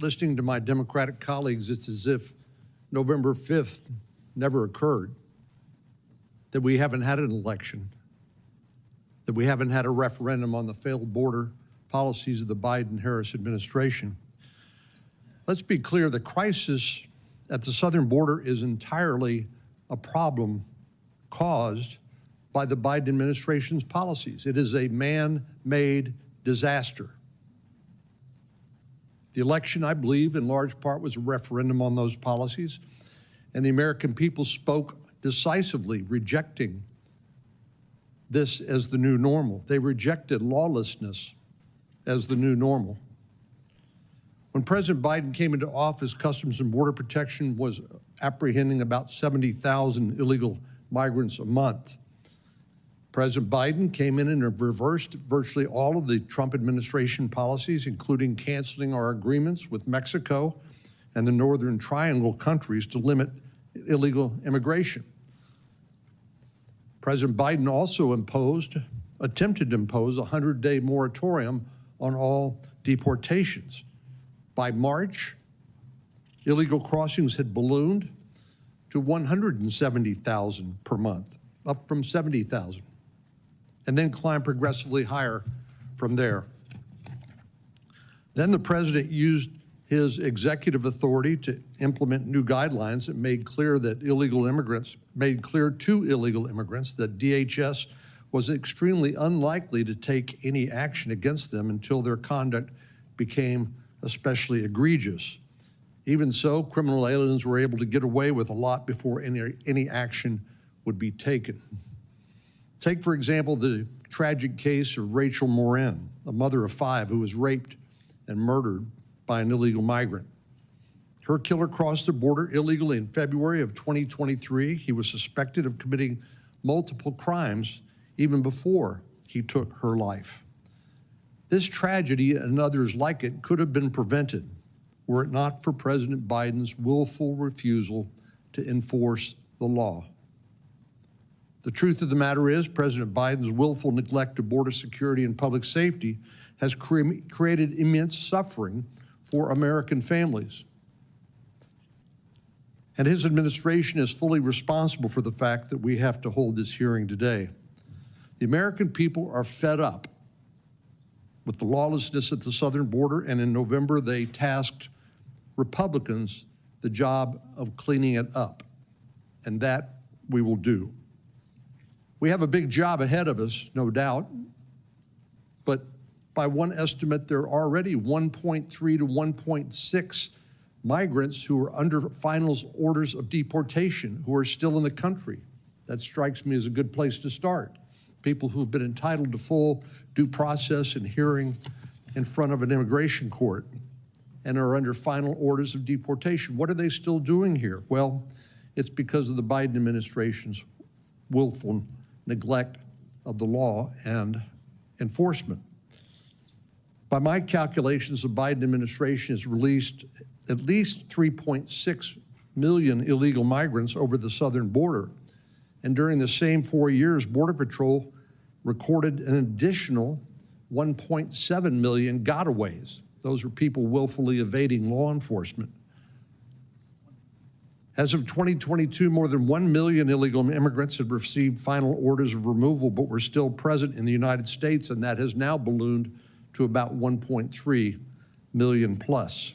listening to my Democratic colleagues, it's as if November 5th never occurred, that we haven't had an election, that we haven't had a referendum on the failed border policies of the Biden-Harris administration. Let's be clear, the crisis at the southern border is entirely a problem caused by the Biden administration's policies. It is a man-made disaster. The election, I believe, in large part was a referendum on those policies, and the American people spoke decisively, rejecting this as the new normal. They rejected lawlessness as the new normal. When President Biden came into office, Customs and Border Protection was apprehending about 70,000 illegal migrants a month. President Biden came in and reversed virtually all of the Trump administration policies, including canceling our agreements with Mexico and the Northern Triangle countries to limit illegal immigration. President Biden also attempted to impose a 100-day moratorium on all deportations. By March, illegal crossings had ballooned to 170,000 per month, up from 70,000, and then climbed progressively higher from there. Then the president used his executive authority to implement new guidelines that made clear to illegal immigrants that DHS was extremely unlikely to take any action against them until their conduct became especially egregious. Even so, criminal aliens were able to get away with a lot before any action would be taken. Take, for example, the tragic case of Rachel Morin, a mother of 5 who was raped and murdered by an illegal migrant. Her killer crossed the border illegally in February of 2023. He was suspected of committing multiple crimes even before he took her life. This tragedy and others like it could have been prevented were it not for President Biden's willful refusal to enforce the law. The truth of the matter is, President Biden's willful neglect of border security and public safety has created immense suffering for American families. And his administration is fully responsible for the fact that we have to hold this hearing today. The American people are fed up with the lawlessness at the southern border, and in November they tasked Republicans the job of cleaning it up, and that we will do. We have a big job ahead of us, no doubt, but by one estimate, there are already 1.3 to 1.6 migrants who are under final orders of deportation who are still in the country. That strikes me as a good place to start. People who have been entitled to full due process and hearing in front of an immigration court and are under final orders of deportation. What are they still doing here? Well, it's because of the Biden administration's willful neglect of the law and enforcement. By my calculations, the Biden administration has released at least 3.6 million illegal migrants over the southern border. And during the same 4 years, Border Patrol recorded an additional 1.7 million gotaways. Those are people willfully evading law enforcement. As of 2022, more than 1 million illegal immigrants have received final orders of removal, but were still present in the United States, and that has now ballooned to about 1.3 million plus.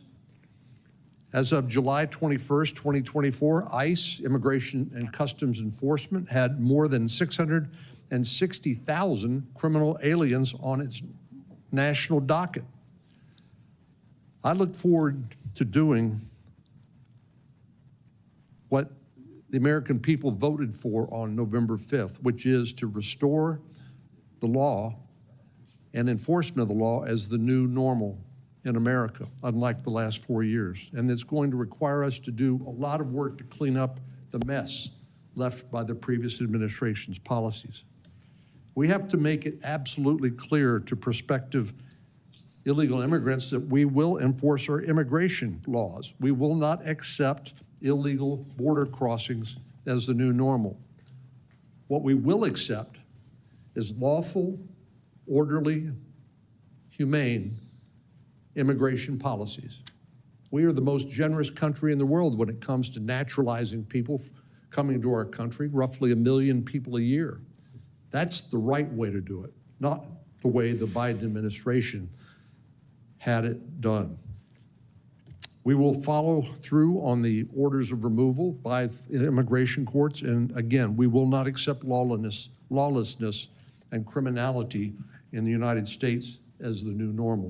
As of July 21st, 2024, ICE, Immigration and Customs Enforcement, had more than 660,000 criminal aliens on its national docket. I look forward to doing what the American people voted for on November 5th, which is to restore the law and enforcement of the law as the new normal in America, unlike the last 4 years. And it's going to require us to do a lot of work to clean up the mess left by the previous administration's policies. We have to make it absolutely clear to prospective illegal immigrants that we will enforce our immigration laws. We will not accept illegal border crossings as the new normal. What we will accept is lawful, orderly, humane immigration policies. We are the most generous country in the world when it comes to naturalizing people coming to our country, roughly 1 million people a year. That's the right way to do it, not the way the Biden administration had it done. We will follow through on the orders of removal by immigration courts, and again, we will not accept lawlessness and criminality in the United States as the new normal.